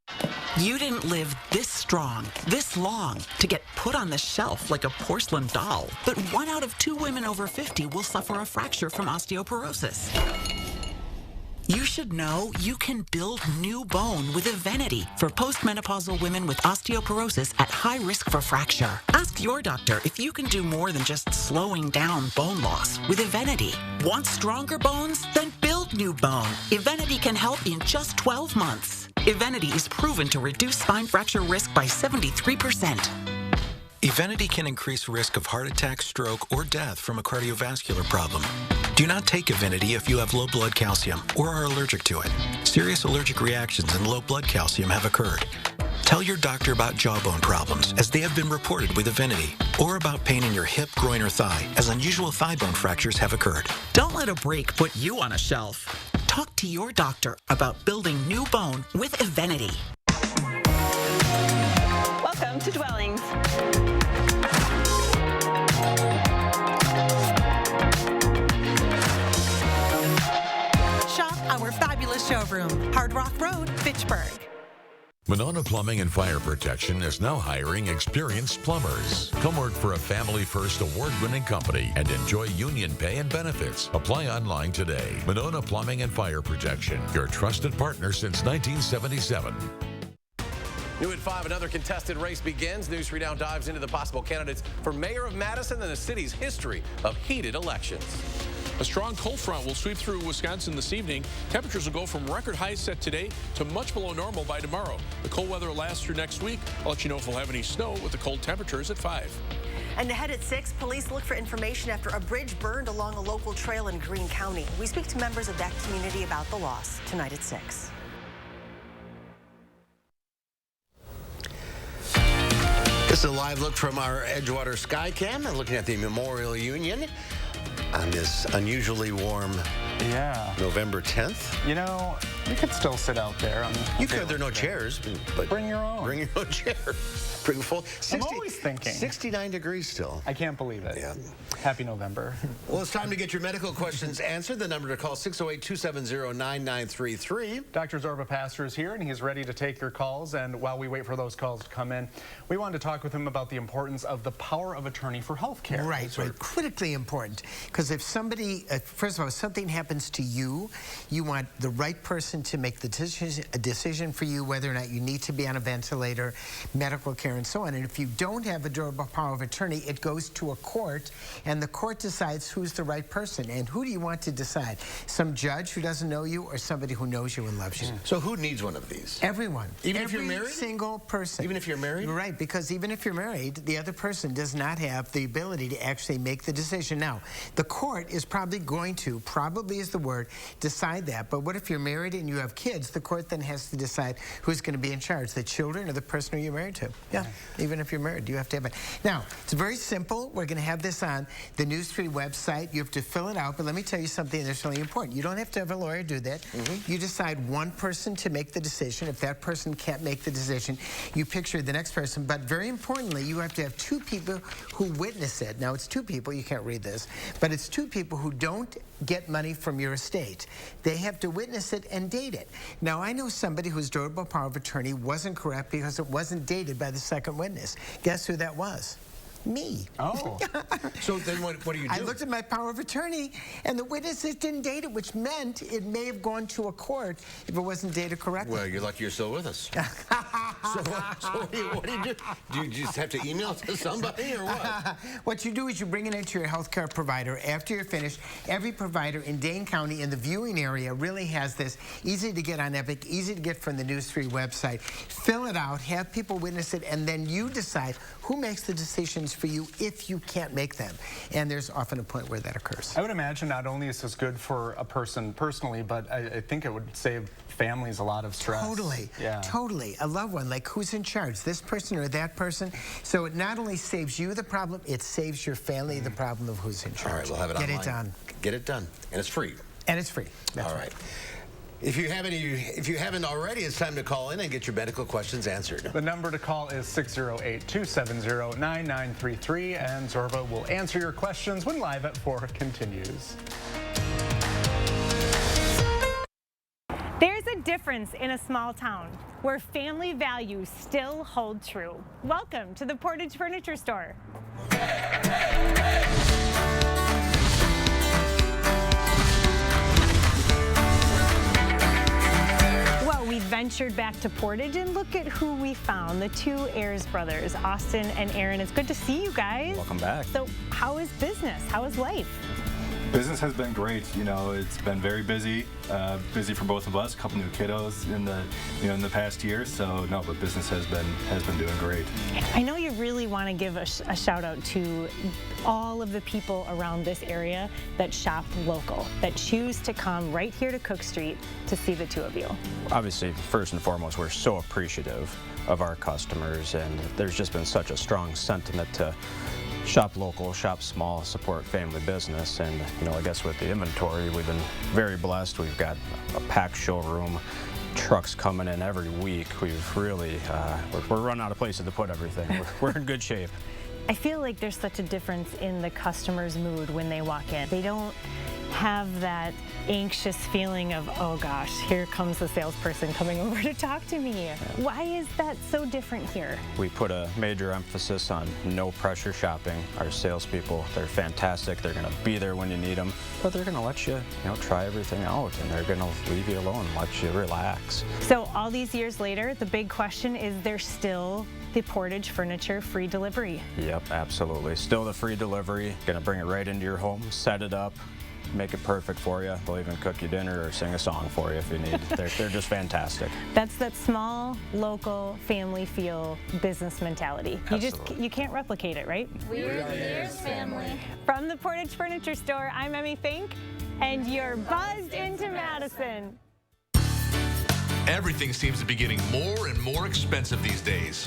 You didn't live this strong, this long, to get put on the shelf like a porcelain doll. But 1 out of 2 women over 50 will suffer a fracture from osteoporosis. You should know you can build new bone with Evenity for postmenopausal women with osteoporosis at high risk for fracture. Ask your doctor if you can do more than just slowing down bone loss with Evenity. Want stronger bones? Then build new bone. Evenity can help in just 12 months. Evenity is proven to reduce spine fracture risk by 73%. Evenity can increase risk of heart attack, stroke, or death from a cardiovascular problem. Do not take Evenity if you have low blood calcium or are allergic to it. Serious allergic reactions and low blood calcium have occurred. Tell your doctor about jawbone problems, as they have been reported with Evenity, or about pain in your hip, groin, or thigh, as unusual thigh bone fractures have occurred. Don't let a break put you on a shelf. Talk to your doctor about building new bone with Evenity. Welcome to Dwellings. Shop our fabulous showroom, Hard Rock Road, Fitchburg. Monona Plumbing and Fire Protection is now hiring experienced plumbers. Come work for a family-first award-winning company and enjoy union pay and benefits. Apply online today. Monona Plumbing and Fire Protection, your trusted partner since 1977. New at 5, another contested race begins. News 3 now dives into the possible candidates for mayor of Madison and the city's history of heated elections. A strong cold front will sweep through Wisconsin this evening. Temperatures will go from record highs set today to much below normal by tomorrow. The cold weather will last through next week. I'll let you know if we'll have any snow with the cold temperatures at 5. And ahead at 6, police look for information after a bridge burned along a local trail in Greene County. We speak to members of that community about the loss tonight at 6. This is a live look from our Edgewater Skycam, looking at the Memorial Union on this unusually warm November 10th. You know, you could still sit out there. You could. There are no chairs, but bring your own. Bring your own chair. Bring full. I'm always thinking. 69 degrees still. I can't believe it. Yeah. Happy November. Well, it's time to get your medical questions answered. The number to call, 608-270-9933. Dr. Zorba Pastor is here, and he's ready to take your calls. And while we wait for those calls to come in, we wanted to talk with him about the importance of the power of attorney for health care. Right, critically important. Because if somebody, first of all, if something happens to you, you want the right person person to make the decision for you whether or not you need to be on a ventilator, medical care, and so on. And if you don't have a durable power of attorney, it goes to a court, and the court decides who's the right person. And who do you want to decide? Some judge who doesn't know you, or somebody who knows you and loves you? So who needs one of these? Everyone. Even if you're married? Every single person. Even if you're married? Right, because even if you're married, the other person does not have the ability to actually make the decision. Now, the court is probably going to, probably is the word, decide that. But what if you're married and you have kids? The court then has to decide who's going to be in charge, the children or the person who you're married to. Yeah, even if you're married, you have to have it. Now, it's very simple. We're going to have this on the News 3 website. You have to fill it out, but let me tell you something that's really important. You don't have to have a lawyer do that. You decide one person to make the decision. If that person can't make the decision, you picture the next person. But very importantly, you have to have two people who witness it. Now, it's two people. You can't read this. But it's two people who don't get money from your estate. They have to witness it and date it. Now, I know somebody whose durable power of attorney wasn't correct because it wasn't dated by the second witness. Guess who that was? Me. Oh. So then what do you do? I looked at my power of attorney, and the witnesses didn't date it, which meant it may have gone to a court if it wasn't dated correctly. Well, you're lucky you're still with us. So what do you do? Do you just have to email it to somebody, or what? What you do is you bring it into your health care provider. After you're finished, every provider in Dane County in the viewing area really has this. Easy to get on Epic, easy to get from the News 3 website. Fill it out, have people witness it, and then you decide who makes the decisions for you if you can't make them. And there's often a point where that occurs. I would imagine not only is this good for a person personally, but I think it would save families a lot of stress. Totally. Yeah. Totally. A loved one, like who's in charge, this person or that person? So it not only saves you the problem, it saves your family the problem of who's in charge. All right, we'll have it Get online. it done. Get it done. And it's free. And it's free. That's All right. If you haven't already, it's time to call in and get your medical questions answered. The number to call is 608-270-9933, and Zorba will answer your questions when Live at 4 continues. There's a difference in a small town where family values still hold true. Welcome to the Portage Furniture Store. Well, we ventured back to Portage, and look at who we found, the two Ayers brothers, Austin and Aaron. It's good to see you guys. Welcome back. So how is business? How is life? Business has been great. You know, it's been very busy for both of us. A couple new kiddos in the past year. So no, but business has been doing great. I know you really want to give a shout out to all of the people around this area that shop local, that choose to come right here to Cook Street to see the two of you. Obviously, first and foremost, we're so appreciative of our customers, and there's just been such a strong sentiment to shop local, shop small, support family business. And I guess with the inventory, we've been very blessed. We've got a packed showroom, trucks coming in every week. We've really, we're running out of places to put everything. We're in good shape. I feel like there's such a difference in the customer's mood when they walk in. They don't have that anxious feeling of, oh gosh, here comes the salesperson coming over to talk to me. Why is that so different here? We put a major emphasis on no pressure shopping. Our salespeople, they're fantastic. They're going to be there when you need them, but they're going to let you, try everything out, and they're going to leave you alone, let you relax. So all these years later, the big question is, there still the Portage Furniture free delivery? Yep, absolutely. Still the free delivery. Going to bring it right into your home, set it up, make it perfect for you. They'll even cook you dinner or sing a song for you if you need. They're just fantastic. That's that small, local, family feel business mentality. You can't replicate it, right? We're the Ayers family. From the Portage Furniture Store, I'm Emmy Fink, and you're buzzed into Madison. Everything seems to be getting more and more expensive these days.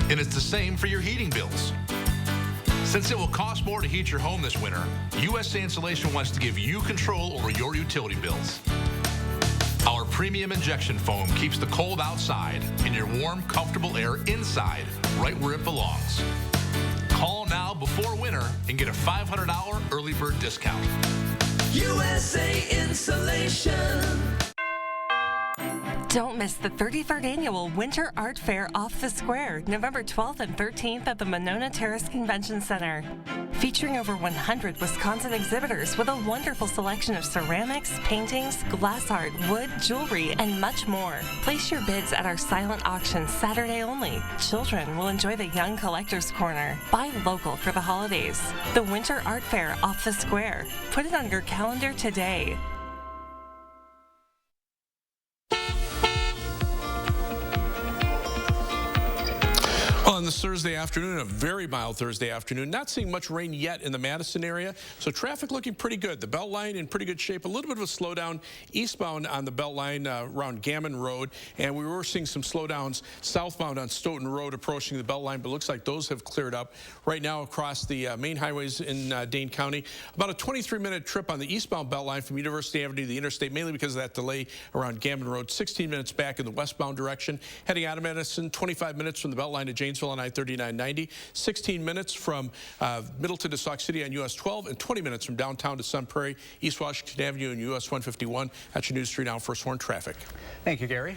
And it's the same for your heating bills. Since it will cost more to heat your home this winter, USA Insulation wants to give you control over your utility bills. Our premium injection foam keeps the cold outside and your warm, comfortable air inside, right where it belongs. Call now before winter and get a $500 early bird discount. USA Insulation. Don't miss the 33rd Annual Winter Art Fair off the Square, November 12th and 13th at the Monona Terrace Convention Center. Featuring over 100 Wisconsin exhibitors with a wonderful selection of ceramics, paintings, glass art, wood, jewelry, and much more. Place your bids at our silent auction Saturday only. Children will enjoy the Young Collectors Corner. Buy local for the holidays. The Winter Art Fair off the Square. Put it on your calendar today. On this Thursday afternoon, a very mild Thursday afternoon, not seeing much rain yet in the Madison area, so traffic looking pretty good. The Beltline in pretty good shape. A little bit of a slowdown eastbound on the Beltline around Gammon Road, and we were seeing some slowdowns southbound on Stoughton Road approaching the Beltline, but looks like those have cleared up. Right now across the main highways in Dane County, about a 23-minute trip on the eastbound Beltline from University Avenue to the interstate, mainly because of that delay around Gammon Road. 16 minutes back in the westbound direction. Heading out of Madison, 25 minutes from the Beltline to Janesville on I-3990, 16 minutes from Middleton to Sauk City on US 12, and 20 minutes from downtown to Sun Prairie, East Washington Avenue and US 151. That's your News 3 Now First Horn traffic. Thank you, Gary.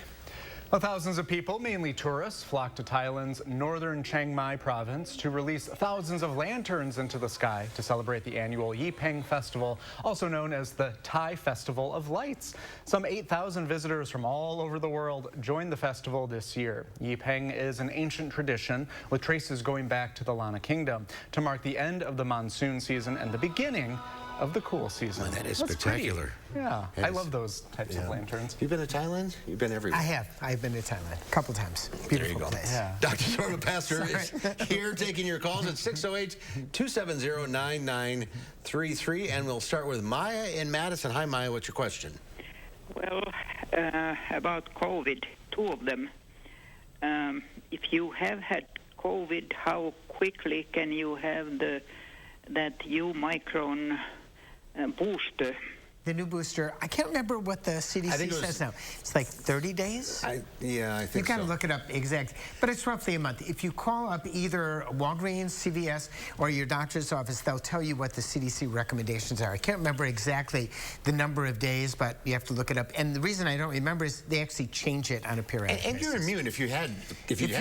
Well, thousands of people, mainly tourists, flocked to Thailand's northern Chiang Mai province to release thousands of lanterns into the sky to celebrate the annual Yipeng Festival, also known as the Thai Festival of Lights. Some 8,000 visitors from all over the world joined the festival this year. Yipeng is an ancient tradition with traces going back to the Lana Kingdom to mark the end of the monsoon season and the beginning of the cool season. Well, that is That's spectacular. Pretty. Yeah, I love those types of lanterns. You've been to Thailand? You've been everywhere. I have. I've been to Thailand a couple times. Beautiful there you go. place. Yeah. Dr. Sorma Pastor is here taking your calls at 608-270-9933. And we'll start with Maya in Madison. Hi, Maya. What's your question? Well, about COVID, two of them. If you have had COVID, how quickly can you have that Omicron booster? The new booster, I can't remember what the CDC says now. It's like 30 days? Yeah, I think so. You got to look it up exact, but it's roughly a month. If you call up either Walgreens, CVS, or your doctor's office, they'll tell you what the CDC recommendations are. I can't remember exactly the number of days, but you have to look it up. And the reason I don't remember is they actually change it on a periodic basis. And you're immune if you're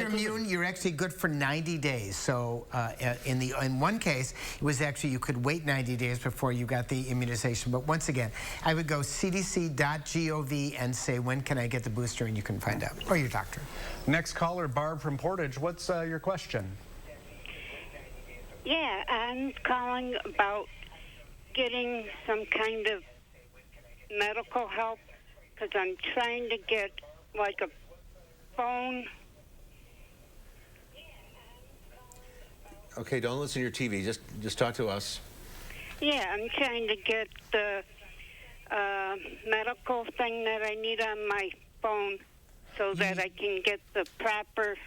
immune, you're actually good for 90 days. So in one case, it was actually you could wait 90 days before you got the immunization. But once again, I would go cdc.gov and say, when can I get the booster? And you can find out, or your doctor. Next caller, Barb from Portage. What's your question? Yeah, I'm calling about getting some kind of medical help because I'm trying to get like a phone. Okay, don't listen to your TV. Just talk to us. Yeah, I'm trying to get the medical thing that I need on my phone so that I can get the proper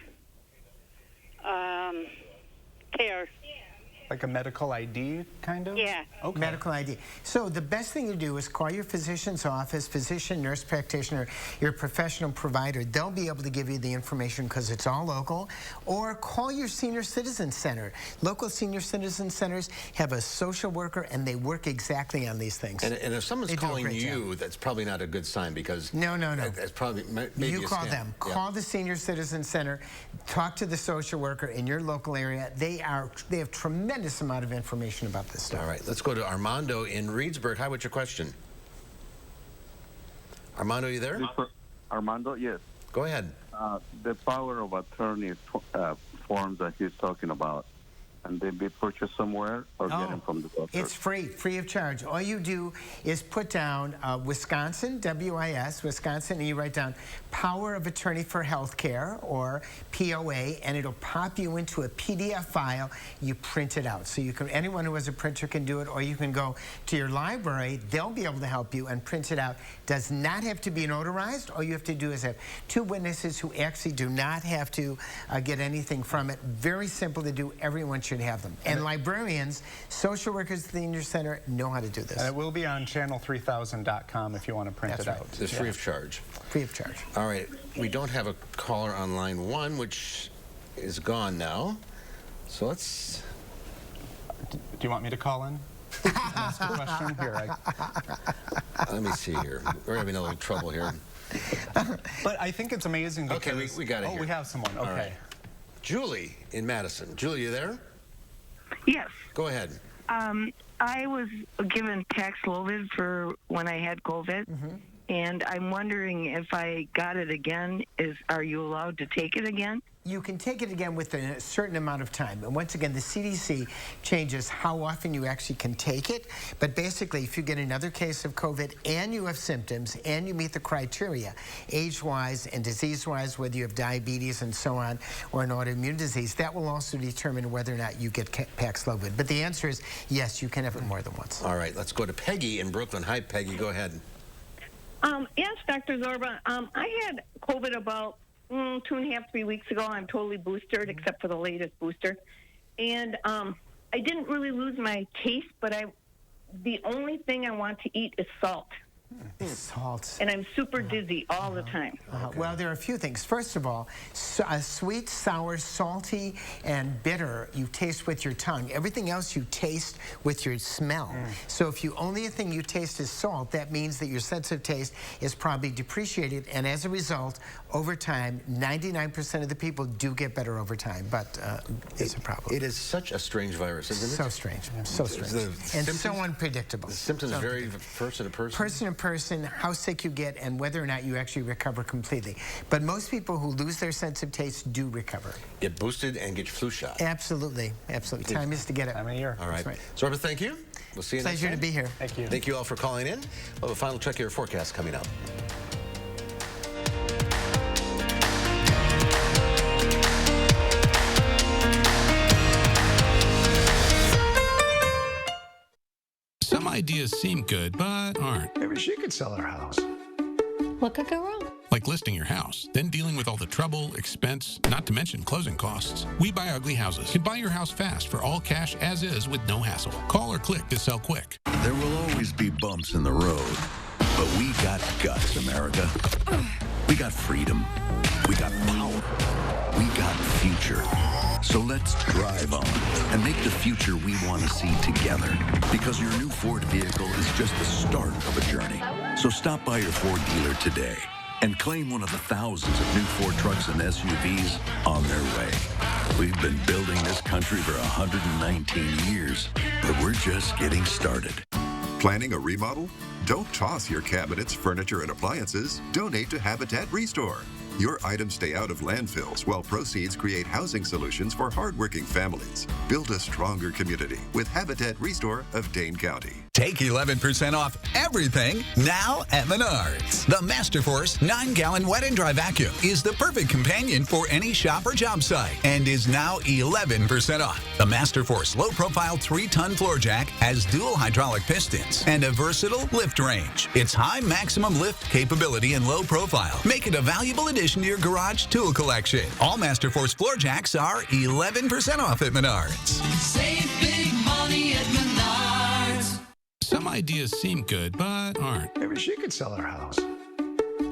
care. Like a medical ID, kind of? Yeah. Okay. Medical ID. So the best thing to do is call your physician's office, physician, nurse practitioner, your professional provider. They'll be able to give you the information because it's all local. Or call your senior citizen center. Local senior citizen centers have a social worker, and they work exactly on these things. And if someone's calling you, that's probably not a good sign because... No. That's probably maybe you call them. Yeah. Call the senior citizen center. Talk to the social worker in your local area. They have tremendous amount of information about this stuff. All right, let's go to Armando in Reedsburg. Hi, what's your question? Armando, you there? Armando, yes. Go ahead. The power of attorney forms that he's talking about, and they be purchased somewhere or get them from the doctor? It's free of charge. All you do is put down Wisconsin, W-I-S, Wisconsin, and you write down Power of Attorney for Healthcare, or POA, and it'll pop you into a PDF file. You print it out. So you can, anyone who has a printer can do it, or you can go to your library. They'll be able to help you and print it out. Does not have to be notarized. All you have to do is have two witnesses who actually do not have to get anything from it. Very simple to do. Everyone should have them. And librarians, social workers at the senior center know how to do this. And it will be on channel3000.com if you want to print it out. It's free of charge. Free of charge. All right. We don't have a caller on line 1, which is gone now. So let's... Do you want me to call in? Ask a question? Here, let me see here. We're having a little trouble here. But I think it's amazing because... Okay, we got it here. We have someone. Okay. Right. Julie in Madison. Julie, you there? Yes. Go ahead. I was given Paxlovid for when I had COVID, and I'm wondering if I got it again, are you allowed to take it again? You can take it again within a certain amount of time. And once again, the CDC changes how often you actually can take it. But basically, if you get another case of COVID and you have symptoms and you meet the criteria, age-wise and disease-wise, whether you have diabetes and so on, or an autoimmune disease, that will also determine whether or not you get Paxlovid. But the answer is yes, you can have it more than once. All right, let's go to Peggy in Brooklyn. Hi, Peggy. Go ahead. Yes, Dr. Zorba. I had COVID about 2.5, 3 weeks ago. I'm totally boosted except for the latest booster. And I didn't really lose my taste, but the only thing I want to eat is salt. Salt. And I'm super dizzy all the time. Well, there are a few things. First of all, sweet, sour, salty, and bitter you taste with your tongue. Everything else you taste with your smell. So if only thing you taste is salt, that means that your sense of taste is probably depreciated. And as a result, over time, 99% of the people do get better over time. But it's a problem. It is such a strange virus, isn't it? So strange. So strange. And so unpredictable. The symptoms vary person to person? Person to person, how sick you get, and whether or not you actually recover completely. But most people who lose their sense of taste do recover. Get boosted and get your flu shot. Absolutely. Absolutely. Time is to get it. Time of year. All right. That's right. Zorba, thank you. We'll see you next time. Pleasure to be here. Thank you. Thank you all for calling in. We'll have a final check of your forecast coming up. Some ideas seem good, but aren't. Maybe she could sell her house. What could go wrong? Like listing your house, then dealing with all the trouble, expense, not to mention closing costs. We Buy Ugly Houses can buy your house fast for all cash as is with no hassle. Call or click to sell quick. There will always be bumps in the road, but we got guts, America. We got freedom. We got power. We got future. So let's drive on and make the future we want to see together. Because your new Ford vehicle is just the start of a journey. So stop by your Ford dealer today and claim one of the thousands of new Ford trucks and SUVs on their way. We've been building this country for 119 years, but we're just getting started. Planning a remodel? Don't toss your cabinets, furniture, and appliances. Donate to Habitat Restore. Your items stay out of landfills while proceeds create housing solutions for hardworking families. Build a stronger community with Habitat Restore of Dane County. Take 11% off everything now at Menards. The Masterforce 9-gallon wet and dry vacuum is the perfect companion for any shop or job site and is now 11% off. The Masterforce low-profile 3-ton floor jack has dual hydraulic pistons and a versatile lift range. Its high maximum lift capability and low profile make it a valuable addition to your garage tool collection. All Masterforce floor jacks are 11% off at Menards. Save big money at Menards. Some ideas seem good, but aren't. Maybe she could sell her house.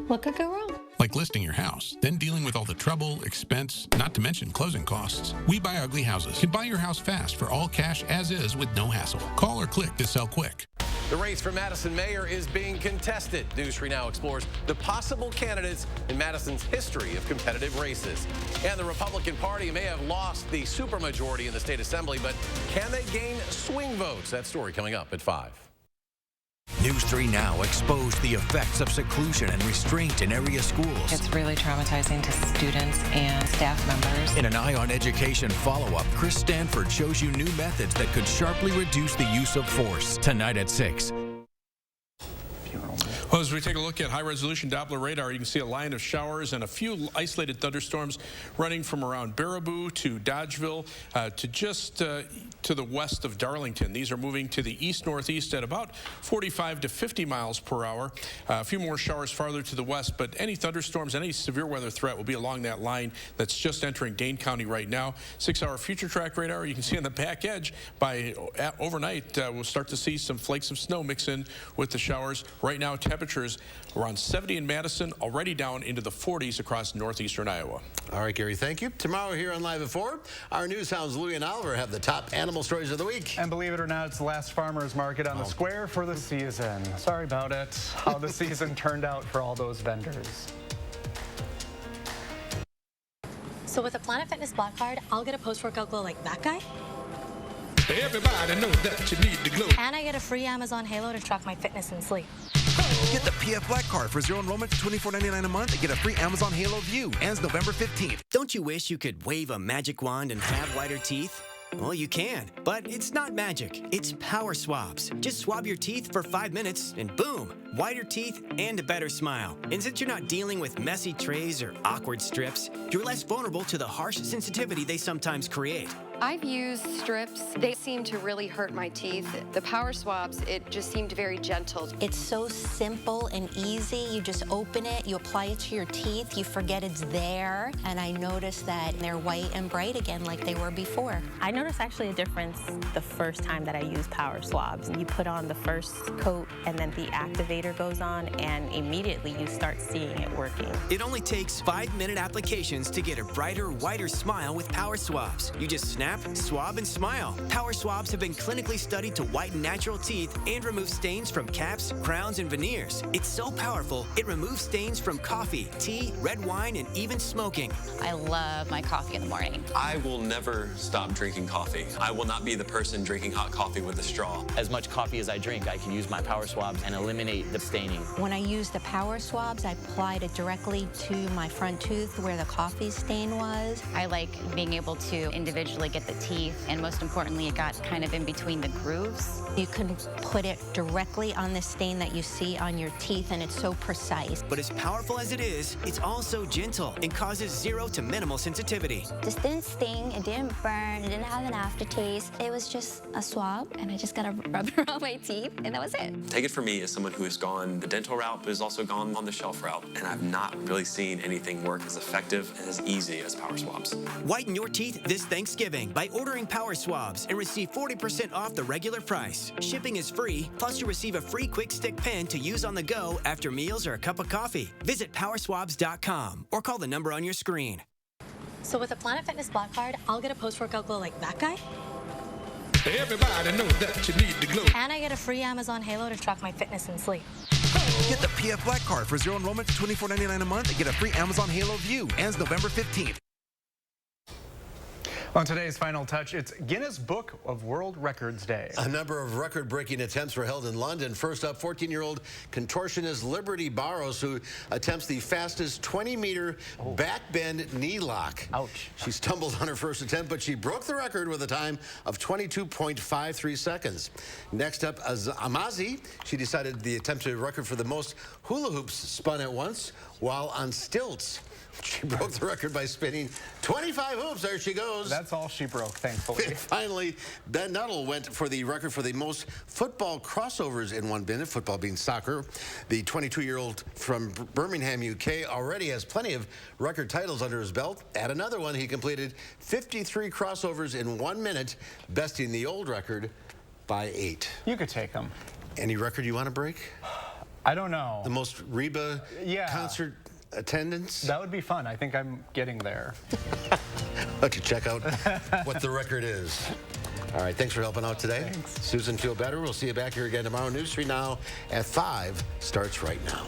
What could go wrong? Like listing your house, then dealing with all the trouble, expense, not to mention closing costs. We Buy Ugly Houses can buy your house fast for all cash as is with no hassle. Call or click to sell quick. The race for Madison mayor is being contested. News 3 Now explores the possible candidates in Madison's history of competitive races. And the Republican Party may have lost the supermajority in the state assembly, but can they gain swing votes? That story coming up at 5. News 3 Now exposed the effects of seclusion and restraint in area schools. It's really traumatizing to students and staff members. In an Eye on Education follow-up, Chris Stanford shows you new methods that could sharply reduce the use of force. Tonight at 6. Well, as we take a look at high-resolution Doppler radar, you can see a line of showers and a few isolated thunderstorms running from around Baraboo to Dodgeville to just to the west of Darlington. These are moving to the east-northeast at about 45 to 50 miles per hour. A few more showers farther to the west, but any thunderstorms, any severe weather threat will be along that line that's just entering Dane County right now. 6-hour future track radar, you can see on the back edge by overnight, we'll start to see some flakes of snow mix in with the showers. Right now, temperatures around 70 in Madison, already down into the 40s across northeastern Iowa. All right, Gary, thank you. Tomorrow here on Live at 4, our news hounds Louie and Oliver have the top animal stories of the week. And believe it or not, it's the last farmer's market on the square for the season. Sorry about it. How the season turned out for all those vendors. So with a Planet Fitness Black Card, I'll get a post-workout glow like that guy. Everybody knows that you need to glow. And I get a free Amazon Halo to track my fitness and sleep. Get the PF Black Card for 0 enrollment, $24.99 a month, and get a free Amazon Halo View. Ends November 15th. Don't you wish you could wave a magic wand and have whiter teeth? Well, you can, but it's not magic. It's power swabs. Just swab your teeth for 5 minutes and boom, whiter teeth and a better smile. And since you're not dealing with messy trays or awkward strips, you're less vulnerable to the harsh sensitivity they sometimes create. I've used strips. They seem to really hurt my teeth. The power swabs, it just seemed very gentle. It's so simple and easy. You just open it, you apply it to your teeth, you forget it's there, and I noticed that they're white and bright again like they were before. I noticed actually a difference the first time that I used power swabs. You put on the first coat and then the activator goes on, and immediately you start seeing it working. It only takes 5-minute applications to get a brighter, whiter smile with power swabs. You just snap, swab, and smile. Power swabs have been clinically studied to whiten natural teeth and remove stains from caps, crowns, and veneers. It's so powerful, it removes stains from coffee, tea, red wine, and even smoking. I love my coffee in the morning. I will never stop drinking coffee. I will not be the person drinking hot coffee with a straw. As much coffee as I drink, I can use my power swabs and eliminate the staining. When I use the power swabs, I applied it directly to my front tooth where the coffee stain was. I like being able to individually get the teeth, and most importantly, it got kind of in between the grooves. You can put it directly on the stain that you see on your teeth, and it's so precise. But as powerful as it is, it's also gentle and causes 0 to minimal sensitivity. This didn't sting, it didn't burn, it didn't have an aftertaste. It was just a swab, and I just got to rub it on my teeth, and that was it. Take it from me as someone who has gone the dental route, but has also gone on the shelf route, and I've not really seen anything work as effective and as easy as power swabs. Whiten your teeth this Thanksgiving by ordering power swabs and receive 40% off the regular price. Shipping is free, plus you receive a free quick stick pen to use on the go after meals or a cup of coffee. Visit powerswabs.com or call the number on your screen. So with a Planet Fitness Black Card, I'll get a post-workout glow like that guy. Everybody knows that you need to glow. And I get a free Amazon Halo to track my fitness and sleep. Get the PF Black Card for 0 enrollment, $24.99 a month, and get a free Amazon Halo View. Ends November 15th. On today's Final Touch, it's Guinness Book of World Records Day. A number of record-breaking attempts were held in London. First up, 14-year-old contortionist Liberty Barrows, who attempts the fastest 20-meter back-bend knee lock. Ouch. She stumbled on her first attempt, but she broke the record with a time of 22.53 seconds. Next up, Amazi. She decided the attempted record for the most hula hoops spun at once while on stilts. She broke the record by spinning 25 hoops. There she goes. That's all she broke, thankfully. Finally, Ben Nuttall went for the record for the most football crossovers in 1 minute, football being soccer. The 22-year-old from Birmingham, UK, already has plenty of record titles under his belt. Add another one, he completed 53 crossovers in 1 minute, besting the old record by 8. You could take them. Any record you want to break? I don't know. The most Reba concert attendance? That would be fun. I think I'm getting there. Okay, check out what the record is. All right, thanks for helping out today. Thanks. Susan, feel better. We'll see you back here again tomorrow. News 3 Now at 5 starts right now.